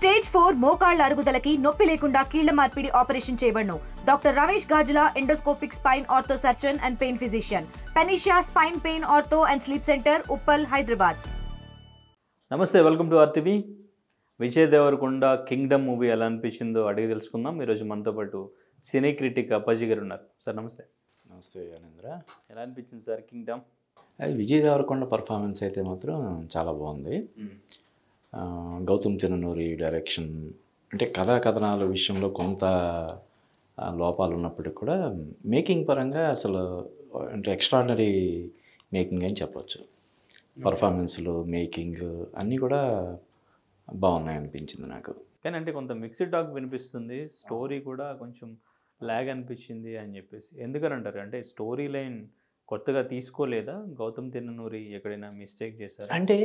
Stage 4 మోకాళ్ల అరుగుదలకి నొప్పి లేకుండా కీళ్ల మార్పిడి ఆపరేషన్ చేయబడును. Doctor Ramesh Gajula, endoscopic spine ortho surgeon and pain physician, Panacea spine pain ortho and sleep centre, Uppal, Hyderabad. నమస్తే, welcome to RTV. Vijay Deverakonda Kingdom movie ఎలా అనిపించిందో అడిగి తెలుసుకుందాం. ఈరోజు మనతో పాటు సినీ క్రిటిక్ అప్పాజీ గారు ఉన్నారు. సార్ నమస్తే. నమస్తే జ్ఞానేంద్ర. ఎలా అనిపించింది సార్ కింగ్డమ్? అది విజయ్ దేవరకొండ పర్ఫార్మెన్స్ అయితే మాత్రం చాలా బాగుంది. గౌతమ్ తిరునూరి డైరెక్షన్, అంటే కథనాల విషయంలో కొంత లోపాలు ఉన్నప్పటికీ కూడా మేకింగ్ పరంగా అసలు అంటే ఎక్స్ట్రాడినరీ మేకింగ్ అని చెప్పచ్చు. పర్ఫార్మెన్స్లు, మేకింగ్ అన్నీ కూడా బాగున్నాయి అనిపించింది నాకు. కానీ అంటే కొంత మిక్స్డ్ టాక్ వినిపిస్తుంది, స్టోరీ కూడా కొంచెం లాగ్ అనిపించింది అని చెప్పేసి. ఎందుకని అంటారు? అంటే స్టోరీ లైన్ కొత్తగా తీసుకోలేదా? గౌతమ్ తిరునూరి ఎక్కడైనా మిస్టేక్ చేశారు అంటే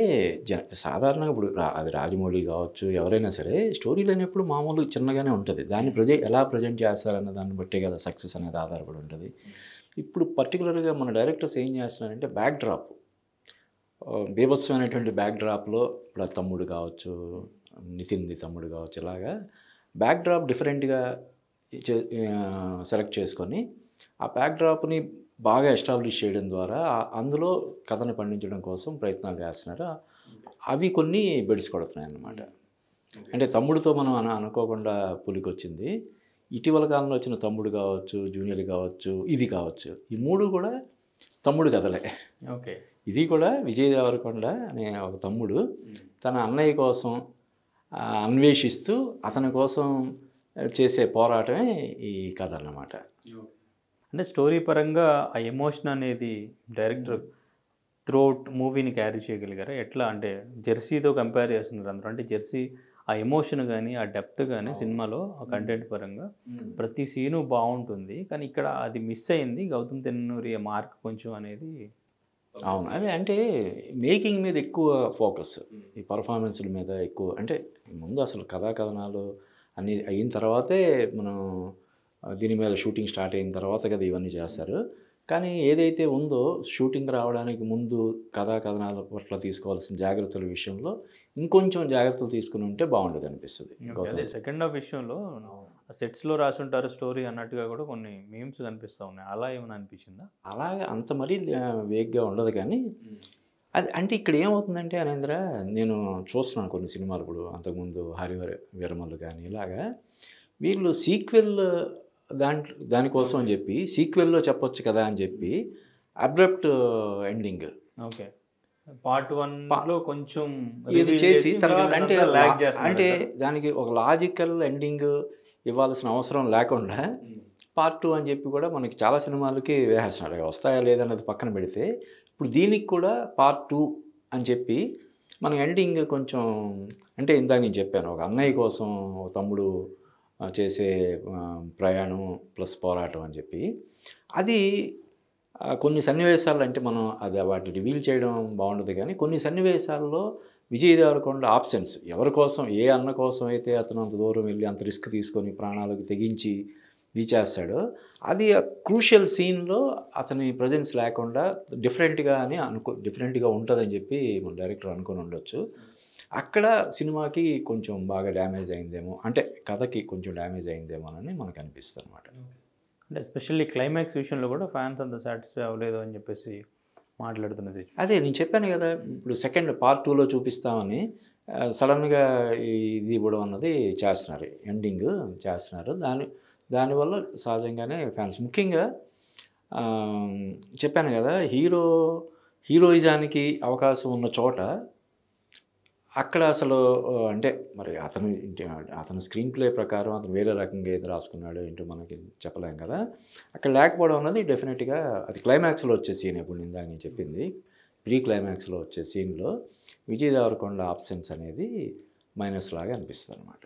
సాధారణంగా ఇప్పుడు అది రాజమౌళి కావచ్చు, ఎవరైనా సరే స్టోరీ లైన్ ఎప్పుడు మామూలు చిన్నగానే ఉంటుంది. దాన్ని ఎలా ప్రజెంట్ చేస్తారన్న దాన్ని బట్టే కదా సక్సెస్ అనేది ఆధారపడి ఉంటుంది. ఇప్పుడు పర్టికులర్గా మన డైరెక్టర్స్ ఏం చేస్తున్నారంటే బ్యాక్ డ్రాప్, బీభత్సమైనటువంటి బ్యాక్ డ్రాప్లో ఇప్పుడు తమ్ముడు కావచ్చు, నితిన్ది తమ్ముడు కావచ్చు, ఇలాగా బ్యాక్ డ్రాప్ డిఫరెంట్గా సెలెక్ట్ చేసుకొని ఆ బ్యాక్ డ్రాప్ని బాగా ఎస్టాబ్లిష్ చేయడం ద్వారా అందులో కథను పండించడం కోసం ప్రయత్నాలు చేస్తున్నారు. అవి కొన్ని బెడిసి కొడుతున్నాయి అన్నమాట. అంటే తమ్ముడితో మనం అనుకోకుండా పులికొచ్చింది. ఇటీవల కాలంలో వచ్చిన తమ్ముడు కావచ్చు, జూనియర్ కావచ్చు, ఇది కావచ్చు, ఈ మూడు కూడా తమ్ముడు కథలే. ఓకే. ఇది కూడా విజయ్ దేవరకొండ అనే ఒక తమ్ముడు తన అన్నయ్య కోసం అన్వేషిస్తూ అతని కోసం చేసే పోరాటమే ఈ కథ అన్నమాట. అంటే స్టోరీ పరంగా ఆ ఎమోషన్ అనేది డైరెక్టర్ త్రూఅవుట్ మూవీని క్యారీ చేయగలిగారా? ఎట్లా అంటే జెర్సీతో కంపేర్ చేస్తున్నారు అందరూ. అంటే జెర్సీ ఆ ఎమోషన్ కానీ ఆ డెప్త్ కానీ సినిమాలో ఆ కంటెంట్ పరంగా ప్రతి సీను బాగుంటుంది, కానీ ఇక్కడ అది మిస్ అయింది. గౌతమ్ తిరునూరి మార్క్ కొంచెం అనేది. అవును, అదే అంటే మేకింగ్ మీద ఎక్కువ ఫోకస్, ఈ పర్ఫార్మెన్స్ల మీద ఎక్కువ. అంటే ముందు అసలు కథనాలు అన్నీ అయిన తర్వాతే మనం దీని మీద షూటింగ్ స్టార్ట్ అయిన తర్వాత కదా ఇవన్నీ చేస్తారు. కానీ ఏదైతే ఉందో షూటింగ్ రావడానికి ముందు కథనాల పట్ల తీసుకోవాల్సిన జాగ్రత్తల విషయంలో ఇంకొంచెం జాగ్రత్తలు తీసుకుని ఉంటే బాగుండదు అనిపిస్తుంది. సెకండ్ హాఫ్ విషయంలో సెట్స్లో రాసుంటారు స్టోరీ అన్నట్టుగా కూడా కొన్ని మీమ్స్ కనిపిస్తూ ఉన్నాయి. అలా ఏమైనా అనిపించిందా? అలాగే అంత మరీ వేగ్గా ఉండదు. కానీ అది అంటే ఇక్కడ ఏమవుతుందంటే అనేంద్ర, నేను చూస్తున్నాను కొన్ని సినిమాలు, ఇప్పుడు అంతకుముందు వీరమల్లు కానీ ఇలాగా వీళ్ళు సీక్వెల్ దానికోసం అని చెప్పి సీక్వెల్లో చెప్పొచ్చు కదా అని చెప్పి అబ్రప్ట్ ఎండింగ్, ఓకే, పార్ట్ 1లో కొంచెం ఇది చేసి తర్వాత అంటే దానికి ఒక లాజికల్ ఎండింగ్ ఇవ్వాల్సిన అవసరం లేకుండా పార్ట్ 2 అని చెప్పి కూడా మనకి చాలా సినిమాలకి వేసేస్తున్నారు. వస్తాయా లేదన్నది పక్కన పెడితే ఇప్పుడు దీనికి కూడా పార్ట్ 2 అని చెప్పి మన ఎండింగ్ కొంచెం, అంటే ఇందాక నేను చెప్పాను, ఒక అన్నయ్య కోసం ఒక తమ్ముడు చేసే ప్రయాణం ప్లస్ పోరాటం అని చెప్పి, అది కొన్ని సన్నివేశాలు అంటే మనం అది వాటిని రివీల్ చేయడం బాగుండదు. కానీ కొన్ని సన్నివేశాల్లో విజయ్ దేవరకొండ ఆప్షన్స్, ఎవరి కోసం, ఏ అన్న కోసం అయితే అతను అంత దూరం వెళ్ళి అంత రిస్క్ తీసుకొని ప్రాణాలకు తెగించి ఇది చేస్తాడో, అది క్రూషియల్ సీన్లో అతని ప్రజెన్స్ లేకుండా డిఫరెంట్గా ఉంటుందని చెప్పి మన డైరెక్టర్ అనుకొని ఉండొచ్చు. అక్కడ సినిమాకి కొంచెం బాగా డ్యామేజ్ అయిందేమో, అంటే కథకి కొంచెం డ్యామేజ్ అయిందేమోనని మనకు అనిపిస్తుంది అనమాట. అంటే ఎస్పెషల్లీ క్లైమాక్స్ విషయంలో కూడా ఫ్యాన్స్ అంత సాటిస్ఫై అవ్వలేదు అని చెప్పేసి మాట్లాడుతున్నది. అదే నేను చెప్పాను కదా, ఇప్పుడు సెకండ్ పార్ట్ 2లో చూపిస్తామని సడన్గా ఇది ఇవ్వడం అన్నది చేస్తున్నారు, ఎండింగ్ చేస్తున్నారు. దానివల్ల సహజంగానే ఫ్యాన్స్, ముఖ్యంగా చెప్పాను కదా, హీరోయిజానికి అవకాశం ఉన్న చోట అక్కడ అసలు అంటే మరి అతను స్క్రీన్ ప్లే ప్రకారం అతను వేరే రకంగా ఏది రాసుకున్నాడో ఏంటో మనకి చెప్పలేం కదా. అక్కడ లేకపోవడం అన్నది డెఫినెట్గా అది క్లైమాక్స్లో వచ్చే సీన్, ఇప్పుడు ఇందాక నేను చెప్పింది ప్రీ క్లైమాక్స్లో వచ్చే సీన్లో విజయ్ దేవరకొండ ఆబ్సెన్స్ అనేది మైనస్ లాగా అనిపిస్తుంది అనమాట.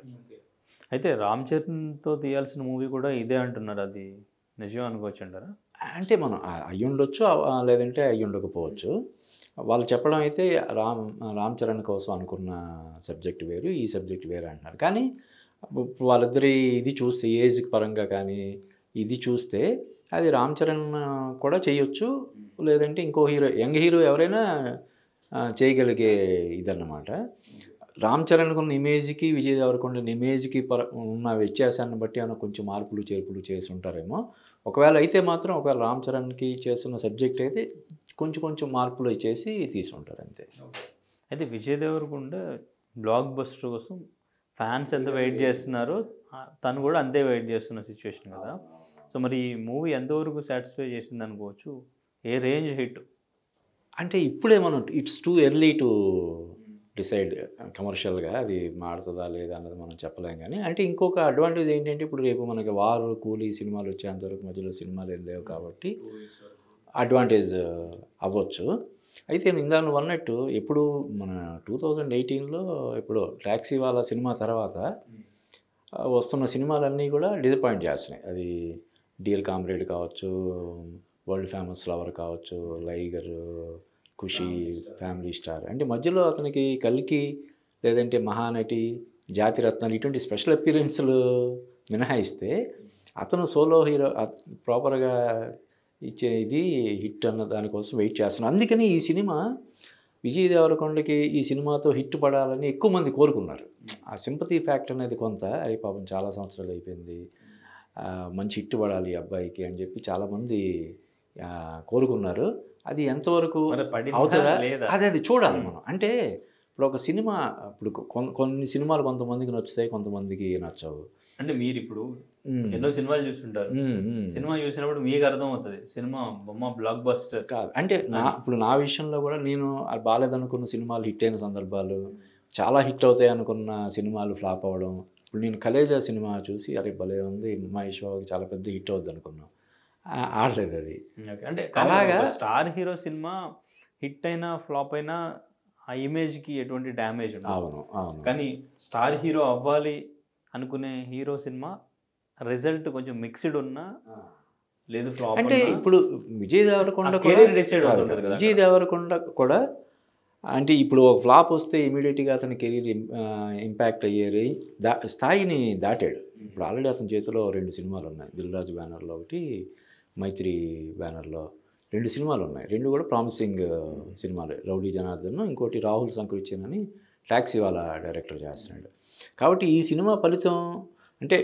అయితే రామ్ చరణ్తో తీయాల్సిన మూవీ కూడా ఇదే అంటున్నారు, అది నిజం అనుకోవచ్చు అంటారా? అంటే మనం అయ్యి ఉండొచ్చు, లేదంటే అయ్యి ఉండకపోవచ్చు. వాళ్ళు చెప్పడం అయితే రామ్ చరణ్ కోసం అనుకున్న సబ్జెక్ట్ వేరు, ఈ సబ్జెక్ట్ వేరు అంటున్నారు. కానీ వాళ్ళిద్దరి ఇది చూస్తే ఏజ్ పరంగా కానీ ఇది చూస్తే అది రామ్ చరణ్ కూడా చేయొచ్చు, లేదంటే ఇంకో యంగ్ హీరో ఎవరైనా చేయగలిగే ఇదన్నమాట. రామ్ చరణ్కి ఉన్న ఇమేజ్కి విజయ్ దేవరకొండ ఇమేజ్కి ఉన్న వ్యత్యాసాన్ని బట్టి ఏమైనా కొంచెం మార్పులు చేర్పులు చేసి ఉంటారేమో. ఒకవేళ అయితే మాత్రం ఒకవేళ రామ్ చరణ్కి చేస్తున్న సబ్జెక్ట్ అయితే కొంచెం మార్పులు చేసి తీసుకుంటారు అంతే. అయితే విజయ్ దేవరకొండ బ్లాక్ బస్టర్ కోసం ఫ్యాన్స్ ఎంత వెయిట్ చేస్తున్నారో తను కూడా అంతే వెయిట్ చేస్తున్న సిచ్యువేషన్ కదా. సో మరి ఈ మూవీ ఎంతవరకు సాటిస్ఫై చేసింది అనుకోవచ్చు? ఏ రేంజ్ హిట్ అంటే ఇప్పుడే మనం it's too early to decide కమర్షియల్గా అది మాడుతుందా లేదా అన్నది మనం చెప్పలేం. కానీ అంటే ఇంకొక అడ్వాంటేజ్ ఏంటంటే ఇప్పుడు రేపు మనకి వారు కూలీ సినిమాలు వచ్చేంతవరకు మధ్యలో సినిమాలు ఏం లేవు కాబట్టి అడ్వాంటేజ్ అవ్వచ్చు. అయితే ఇందాక నువ్వు అన్నట్టు ఎప్పుడు మన 2018లో ఇప్పుడు ట్యాక్సీ వాళ్ళ సినిమా తర్వాత వస్తున్న సినిమాలన్నీ కూడా డిసప్పాయింట్ చేస్తున్నాయి. అది డియర్ కామ్రేడ్ కావచ్చు, వరల్డ్ ఫేమస్ లవర్ కావచ్చు, లైగర్, ఖుషి, ఫ్యామిలీ స్టార్. అంటే మధ్యలో అతనికి కల్కి లేదంటే మహానటి, జాతిరత్నాలు ఇటువంటి స్పెషల్ అపీరెన్స్లు మినహాయిస్తే అతను సోలో హీరో ప్రాపర్గా ఇచ్చే ఇది హిట్ అన్న దానికోసం వెయిట్ చేస్తున్నాను. అందుకని ఈ సినిమా విజయ్ దేవరకొండకి ఈ సినిమాతో హిట్ పడాలని ఎక్కువ మంది కోరుకున్నారు. ఆ సింపతి ఫ్యాక్టర్ అనేది కొంత అది పాపం చాలా సంవత్సరాలు అయిపోయింది, మంచి హిట్ పడాలి ఈ అబ్బాయికి అని చెప్పి చాలామంది కోరుకున్నారు. అది ఎంతవరకు అవుతుందా అది చూడాలి మనం. అంటే ఇప్పుడు ఒక సినిమా ఇప్పుడు కొన్ని సినిమాలు కొంతమందికి నచ్చుతాయి, కొంతమందికి నచ్చవు. అంటే మీరు ఇప్పుడు ఎన్నో సినిమాలు చూస్తుంటారు, సినిమా చూసినప్పుడు మీకు అర్థం అవుతుంది సినిమా బొమ్మ బ్లాక్ బస్టర్ కాదు. అంటే ఇప్పుడు నా విషయంలో కూడా నేను బాలేదనుకున్న సినిమాలు హిట్ అయిన సందర్భాలు, చాలా హిట్ అవుతాయి అనుకున్న సినిమాలు ఫ్లాప్ అవ్వడం. ఇప్పుడు నేను కలేజా సినిమా చూసి అరే భలే ఉంది, మహేష్ బాబుకి చాలా పెద్ద హిట్ అవుద్ది అనుకున్నాను, ఆడలేదు అది. అంటే అలాగా స్టార్ హీరో సినిమా హిట్ అయినా ఫ్లాప్ అయినా ఆ ఇమేజ్కి ఎటువంటి డ్యామేజ్ ఉండదు. అవును అవును. కానీ స్టార్ హీరో అవ్వాలి అనుకునే హీరో సినిమా రిజల్ట్ కొంచెం మిక్స్డ్ ఉన్నా లేదు ఫ్లాప్ అంటే ఇప్పుడు విజయ్ దేవరకొండ విజయ్ దేవరకొండ కూడా అంటే ఇప్పుడు ఒక ఫ్లాప్ వస్తే ఇమీడియట్గా అతని కెరీర్ ఇంపాక్ట్ అయ్యే స్థాయిని దాటాడు. ఇప్పుడు ఆల్రెడీ అతని చేతిలో 2 సినిమాలు ఉన్నాయి, దిల్ రాజు బ్యానర్లో ఒకటి, మైత్రి బ్యానర్లో 2 సినిమాలు ఉన్నాయి. 2 కూడా ప్రామిసింగ్ సినిమాలు. రౌడీ జనార్దన్, ఇంకోటి రాహుల్ సంకృత్యన్ అని ట్యాక్సీ వాళ్ళ డైరెక్టర్ చేస్తున్నాడు. కాబట్టి ఈ సినిమా ఫలితం అంటే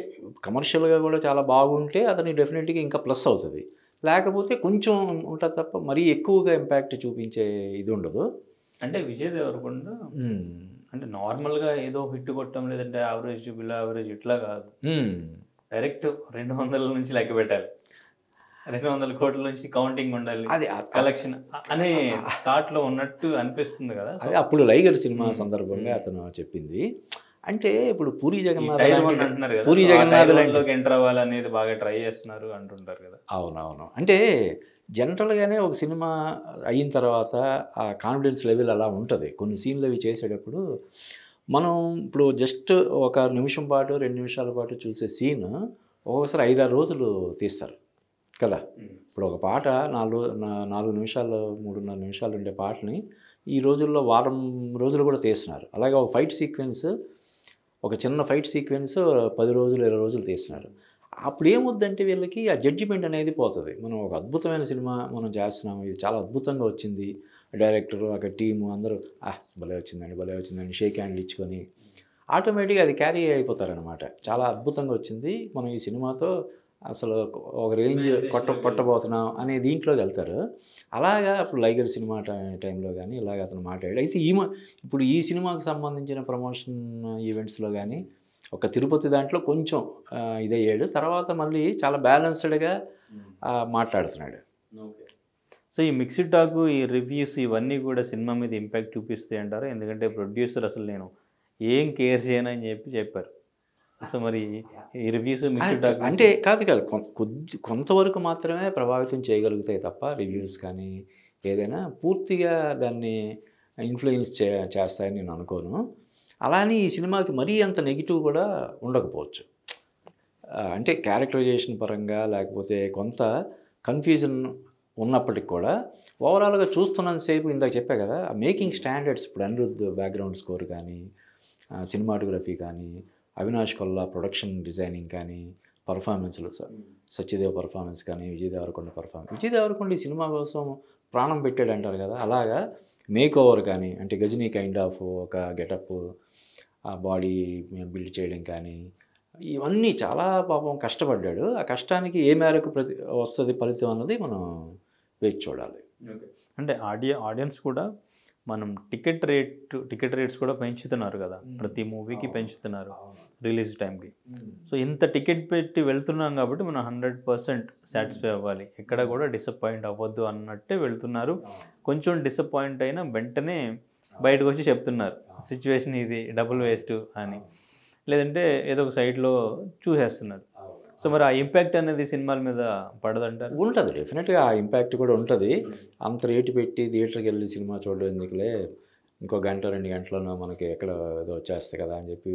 కమర్షియల్గా కూడా చాలా బాగుంటే అతనికి డెఫినెట్గా ఇంకా ప్లస్ అవుతుంది. లేకపోతే కొంచెం ఉంటుంది తప్ప మరీ ఎక్కువగా ఇంపాక్ట్ చూపించే ఇది ఉండదు. అంటే విజయ్ దేవరకొండ అంటే నార్మల్గా ఏదో హిట్ కొట్టడం లేదంటే యావరేజ్ బిలో యావరేజ్ ఇట్లా కాదు, డైరెక్ట్ 200 నుంచి లెక్క పెట్టాలి, 200 కోట్ల నుంచి కౌంటింగ్ ఉండాలి, అది కలెక్షన్ అనే థాట్లో ఉన్నట్టు అనిపిస్తుంది కదా. అదే అప్పుడు లైగర్ సినిమా సందర్భంగా అతను చెప్పింది. అంటే ఇప్పుడు పూరి జగన్నాథ్ అంటున్నారు కదా, పూరి జగన్నాథ్లోకి ఎంటర్ అవ్వాలనేది బాగా ట్రై చేస్తున్నారు అంటుంటారు కదా. అవునవును. అంటే జనరల్గానే ఒక సినిమా అయిన తర్వాత ఆ కాన్ఫిడెన్స్ లెవెల్ అలా ఉంటుంది. కొన్ని సీన్లు అవి చేసేటప్పుడు మనం ఇప్పుడు జస్ట్ 1 నిమిషం పాటు 2 నిమిషాల పాటు చూసే సీన్ ఒక్కొక్కసారి 5-6 రోజులు తీస్తారు కదా. ఇప్పుడు ఒక పాట 4 నిమిషాలు 3.5 నిమిషాలు ఉండే పాటని ఈ రోజుల్లో వారం రోజులు కూడా తీస్తున్నారు. అలాగే ఒక ఫైట్ సీక్వెన్స్, ఒక చిన్న ఫైట్ సీక్వెన్స్ 10 రోజులు 20 రోజులు తీస్తున్నారు. అప్పుడు ఏమొద్దంటే వీళ్ళకి ఆ జడ్జిమెంట్ అనేది పోతుంది. మనం ఒక అద్భుతమైన సినిమా మనం చేస్తున్నాము, ఇది చాలా అద్భుతంగా వచ్చింది, డైరెక్టరు అక్కడ టీము అందరూ భలే వచ్చిందండి షేక్ హ్యాండ్లు ఇచ్చుకొని ఆటోమేటిక్గా అది క్యారీ అయిపోతారనమాట. చాలా అద్భుతంగా వచ్చింది, మనం ఈ సినిమాతో అసలు ఒక రేంజ్ కొట్టబోతున్నాం అనే దీంట్లోకి వెళ్తారు. అలాగా అప్పుడు లైగర్ సినిమా టైంలో కానీ ఇలాగ అతను మాట్లాడాడు. అయితే ఇప్పుడు ఈ సినిమాకి సంబంధించిన ప్రమోషన్ ఈవెంట్స్లో కానీ ఒక తిరుపతి దాంట్లో కొంచెం ఇదయ్యాడు, తర్వాత మళ్ళీ చాలా బ్యాలెన్స్డ్గా మాట్లాడుతున్నాడు. సో ఈ మిక్స్డ్ టాక్, ఈ రివ్యూస్ ఇవన్నీ కూడా సినిమా మీద ఇంపాక్ట్ చూపిస్తాయి అంటారు. ఎందుకంటే ప్రొడ్యూసర్ అసలు నేను ఏం కేర్ చేయనని చెప్పారు. సో మరి ఈ రివ్యూస్ మిక్స్డ్ టాక్ అంటే కాదు కొంతవరకు మాత్రమే ప్రభావితం చేయగలుగుతాయి తప్ప రివ్యూస్ కానీ ఏదైనా పూర్తిగా దాన్ని ఇన్ఫ్లుయెన్స్ చేస్తాయని నేను అనుకోను. అలానే ఈ సినిమాకి మరీ అంత నెగిటివ్ కూడా ఉండకపోవచ్చు. అంటే క్యారెక్టరైజేషన్ పరంగా లేకపోతే కొంత కన్ఫ్యూజన్ ఉన్నప్పటికి కూడా ఓవరాల్గా చూస్తున్నంతసేపు ఇందాక చెప్పా కదా, మేకింగ్ స్టాండర్డ్స్ ఇప్పుడు అనిరుద్ధ్ బ్యాక్గ్రౌండ్ స్కోర్ కానీ, సినిమాటోగ్రఫీ కానీ, అవినాష్ కొల్లా ప్రొడక్షన్ డిజైనింగ్ కానీ, పర్ఫార్మెన్స్లు సత్యదేవ్ పర్ఫార్మెన్స్ కానీ, విజయ్ దేవరకొండ ఈ సినిమా కోసం ప్రాణం పెట్టాడు అంటారు కదా, అలాగా మేక్ ఓవర్ కానీ అంటే గజనీ కైండ్ ఆఫ్ ఒక గెటప్, ఆ బాడీ బిల్డ్ చేయడం కానీ ఇవన్నీ చాలా పాపం కష్టపడ్డాడు. ఆ కష్టానికి ఏ మేరకు వస్తుంది ఫలితం అన్నది మనం వేచి చూడాలి. అంటే ఆడియన్స్ కూడా మనం టికెట్ రేట్స్ కూడా పెంచుతున్నారు కదా, ప్రతి మూవీకి పెంచుతున్నారు రిలీజ్ టైంకి. సో ఇంత టికెట్ పెట్టి వెళ్తున్నాం కాబట్టి మనం 100% సాటిస్ఫై అవ్వాలి, ఎక్కడ కూడా డిసప్పాయింట్ అవ్వద్దు అన్నట్టే వెళ్తున్నారు. కొంచెం డిసప్పాయింట్ అయినా వెంటనే బయటకు వచ్చి చెప్తున్నారు సిచ్యువేషన్ ఇది, డబుల్ వేస్ట్ అని, లేదంటే ఏదో ఒక సైడ్లో చూసేస్తున్నారు. సో మరి ఆ ఇంపాక్ట్ అనేది సినిమాల మీద పడదంటారు? ఉంటుంది, డెఫినెట్గా ఆ ఇంపాక్ట్ కూడా ఉంటుంది. అంత రేటు పెట్టి థియేటర్కి వెళ్ళి సినిమా చూడడం ఎందుకులే, ఇంకో గంట 2 గంటలను మనకి ఎక్కడ ఏదో వచ్చేస్తుంది కదా అని చెప్పి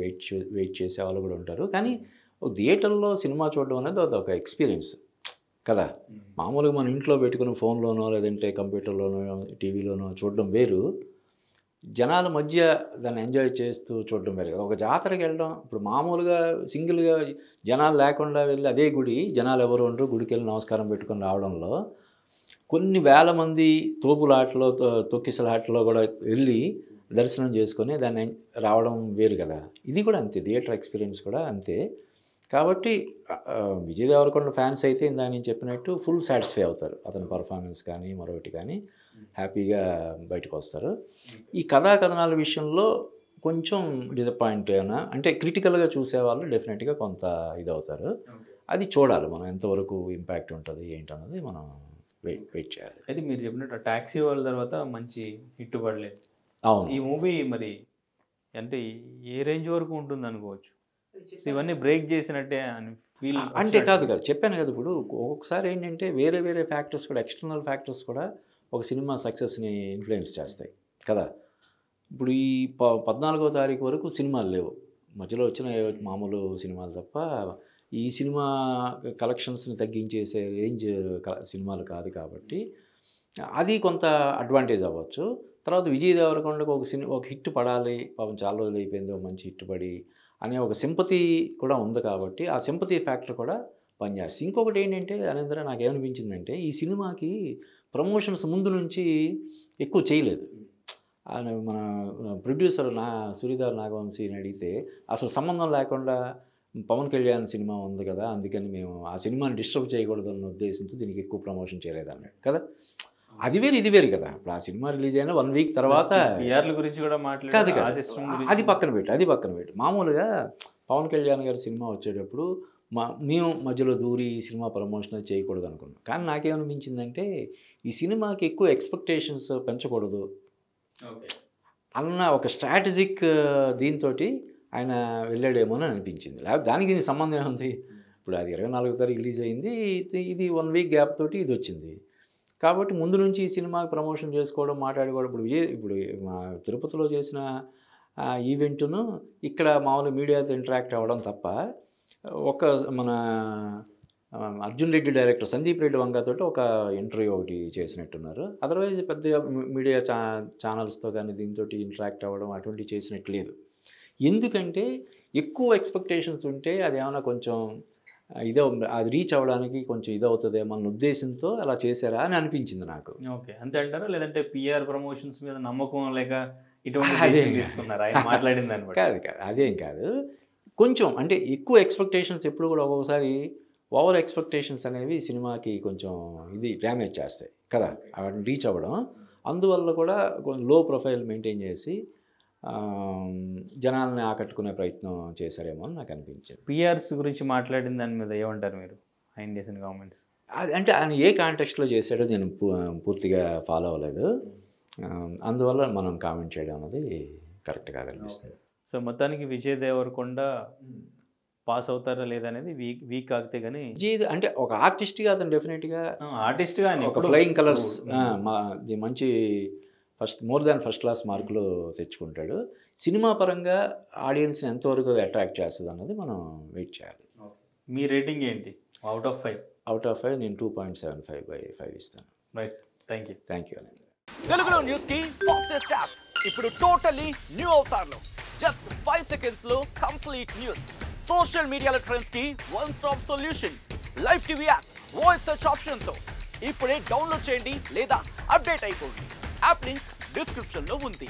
వెయిట్ చేసే వాళ్ళు కూడా ఉంటారు. కానీ థియేటర్లో సినిమా చూడడం అనేది అదొక ఎక్స్పీరియన్స్ కదా. మామూలుగా మన ఇంట్లో పెట్టుకుని ఫోన్లోనో లేదంటే కంప్యూటర్లోనో టీవీలోనో చూడడం వేరు, జనాల మధ్య దాన్ని ఎంజాయ్ చేస్తూ చూడడం వేరు కదా. ఒక జాతరకి వెళ్ళడం, ఇప్పుడు మామూలుగా సింగిల్గా జనాలు లేకుండా వెళ్ళి అదే గుడి, జనాలు ఎవరు ఉండరు, గుడికి వెళ్ళి నమస్కారం పెట్టుకొని రావడంలో కొన్ని వేల మంది తోపులాటలో తొక్కిసలాటలో కూడా వెళ్ళి దర్శనం చేసుకొని దాన్ని రావడం వేరు కదా. ఇది కూడా అంతే, థియేటర్ ఎక్స్పీరియన్స్ కూడా అంతే. కాబట్టి విజయ్ దేవరకొండ ఫ్యాన్స్ అయితే దాన్ని చెప్పినట్టు ఫుల్ సాటిస్ఫై అవుతారు, అతని పర్ఫార్మెన్స్ కానీ మరొకటి కానీ హ్యాపీగా బయటకు వస్తారు. ఈ కథాకథనాల విషయంలో కొంచెం డిసప్పాయింట్ అయినా అంటే క్రిటికల్గా చూసేవాళ్ళు డెఫినెట్గా కొంత ఇదవుతారు. అది చూడాలి మనం ఎంతవరకు ఇంపాక్ట్ ఉంటుంది ఏంటన్నది మనం వెయిట్ చేయాలి. అయితే మీరు చెప్పినట్టు టాక్సీ వాళ్ళ తర్వాత మంచి హిట్ పడలేదు. అవును, ఈ మూవీ మరి అంటే ఏ రేంజ్ వరకు ఉంటుంది అనుకోవచ్చు? ఇవన్నీ బ్రేక్ చేసినట్టే అని ఫీల్ అంటే కాదు చెప్పాను కదా. ఇప్పుడు ఒక్కొక్కసారి ఏంటంటే వేరే వేరే ఫ్యాక్టర్స్ కూడా, ఎక్స్టర్నల్ ఫ్యాక్టర్స్ కూడా ఒక సినిమా సక్సెస్ని ఇన్ఫ్లుయెన్స్ చేస్తాయి కదా. ఇప్పుడు ఈ 14వ తారీఖు వరకు సినిమాలు లేవు, మధ్యలో వచ్చిన మామూలు సినిమాలు తప్ప ఈ సినిమా కలెక్షన్స్ని తగ్గించేసే రేంజ్ సినిమాలు కాదు కాబట్టి అది కొంత అడ్వాంటేజ్ అవ్వచ్చు. తర్వాత విజయ్ దేవరకొండకు ఒక హిట్ పడాలి, పాపం చాలా రోజులు అయిపోయింది, ఒక మంచి హిట్ పడి అనే ఒక సింపతి కూడా ఉంది కాబట్టి ఆ సింపతి ఫ్యాక్టర్ కూడా పనిచేస్తుంది. ఇంకొకటి ఏంటంటే అనేంద్ర, నాకేమనిపించిందంటే ఈ సినిమాకి ప్రమోషన్స్ ముందు నుంచి ఎక్కువ చేయలేదు. మన ప్రొడ్యూసర్ సూర్యధర్ నాగవంశీని అడిగితే అసలు సంబంధం లేకుండా పవన్ కళ్యాణ్ సినిమా ఉంది కదా, అందుకని మేము ఆ సినిమాని డిస్టర్బ్ చేయకూడదు అన్న ఉద్దేశంతో దీనికి ఎక్కువ ప్రమోషన్ చేయలేదు అన్నాడు కదా. అది వేరు ఇది వేరు కదా. ఇప్పుడు ఆ సినిమా రిలీజ్ అయిన 1 వీక్ తర్వాత గురించి కూడా కాదు, అది పక్కన పెట్టు. మామూలుగా పవన్ కళ్యాణ్ గారి సినిమా వచ్చేటప్పుడు మేము మధ్యలో దూరి ఈ సినిమా ప్రమోషన్ చేయకూడదు అనుకున్నాం. కానీ నాకేమనిపించిందంటే ఈ సినిమాకి ఎక్కువ ఎక్స్పెక్టేషన్స్ పెంచకూడదు అన్న ఒక స్ట్రాటజిక్ దీంతో ఆయన వెళ్ళాడేమో అని అనిపించింది. లేకపోతే దానికి దీనికి సంబంధం ఏముంది? ఇప్పుడు అది 24వ తారీఖు రిలీజ్ అయింది, ఇది 1 వీక్ గ్యాప్ తోటి ఇది వచ్చింది కాబట్టి ముందు నుంచి ఈ సినిమాకి ప్రమోషన్ చేసుకోవడం, మాట్లాడుకోవడం. ఇప్పుడు మా తిరుపతిలో చేసిన ఈవెంట్ను ఇక్కడ మామూలు మీడియాతో ఇంటరాక్ట్ అవ్వడం తప్ప మన అర్జున్ రెడ్డి డైరెక్టర్ సందీప్ రెడ్డి వంగతో ఒక ఇంటర్వ్యూ ఒకటి చేసినట్టున్నారు. అదర్వైజ్ పెద్దగా మీడియా ఛానల్స్తో కానీ దీంతో ఇంటరాక్ట్ అవ్వడం అటువంటివి చేసినట్టు లేదు. ఎందుకంటే ఎక్కువ ఎక్స్పెక్టేషన్స్ ఉంటే అది ఏమైనా కొంచెం అది రీచ్ అవ్వడానికి కొంచెం ఇదవుతుందేమో అన్న ఉద్దేశంతో అలా చేశారా అని అనిపించింది నాకు. ఓకే, అంతే అంటారా? లేదంటే పిఆర్ ప్రమోషన్స్ మీద నమ్మకం లేక ఇటువంటి తీసుకున్నారు ఆయన మాట్లాడింది అనమాట? కాదు, అదేం కాదు. కొంచెం అంటే ఎక్కువ ఎక్స్పెక్టేషన్స్ ఎప్పుడు కూడా ఒక్కొక్కసారి ఓవర్ ఎక్స్పెక్టేషన్స్ అనేవి సినిమాకి కొంచెం ఇది డ్యామేజ్ చేస్తాయి కదా, వాటిని రీచ్ అవ్వడం. అందువల్ల కూడా కొంచెం లో ప్రొఫైల్ మెయింటైన్ చేసి జనాలని ఆకట్టుకునే ప్రయత్నం చేశారేమో అని నాకు అనిపించింది. పిఆర్స్ గురించి మాట్లాడిన దాని మీద ఏమంటారు మీరు? ఆయన చేసిన కామెంట్స్ అంటే ఆయన ఏ కాంటెక్స్ట్లో చేశాడో నేను పూర్తిగా ఫాలో అవ్వలేదు, అందువల్ల మనం కామెంట్ చేయడం అనేది కరెక్ట్ కాదు అనిపిస్తుంది. సో మొత్తానికి విజయ్ దేవరకొండ పాస్ అవుతారా లేదా అనేది వీక్ ఆగితే కానీ విజయ్ అంటే ఒక ఆర్టిస్ట్గా అతను డెఫినెట్గా ఆర్టిస్ట్గా ఒక ఫ్లయింగ్ కలర్స్ మంచి మోర్ దాన్ ఫస్ట్ క్లాస్ మార్కులు తెచ్చుకుంటాడు. సినిమా పరంగా ఆడియన్స్ని ఎంతవరకు అట్రాక్ట్ చేస్తుంది అన్నది మనం వెయిట్ చేయాలి. మీ రేటింగ్ ఏంటి అవుట్ ఆఫ్ 5? అవుట్ ఆఫ్ 5 నేను 2.75/5 ఇస్తాను. Right sir, thank you. తెలుగులో న్యూస్ కి ఫాస్టెస్ట్ యాప్ ఇప్పుడు టోటల్లీ న్యూ అవతార్లో జస్ట్ 5 సెకండ్స్ లో కంప్లీట్ న్యూస్. సోషల్ మీడియాలో ట్రెండ్స్ కి one stop solution. Live TV app voice search option తో ఇప్పుడే డౌన్లోడ్ చేయండి లేదా అప్డేట్ అయిపోండి. యాప్ లింక్ డిస్క్రిప్షన్ లో ఉంది.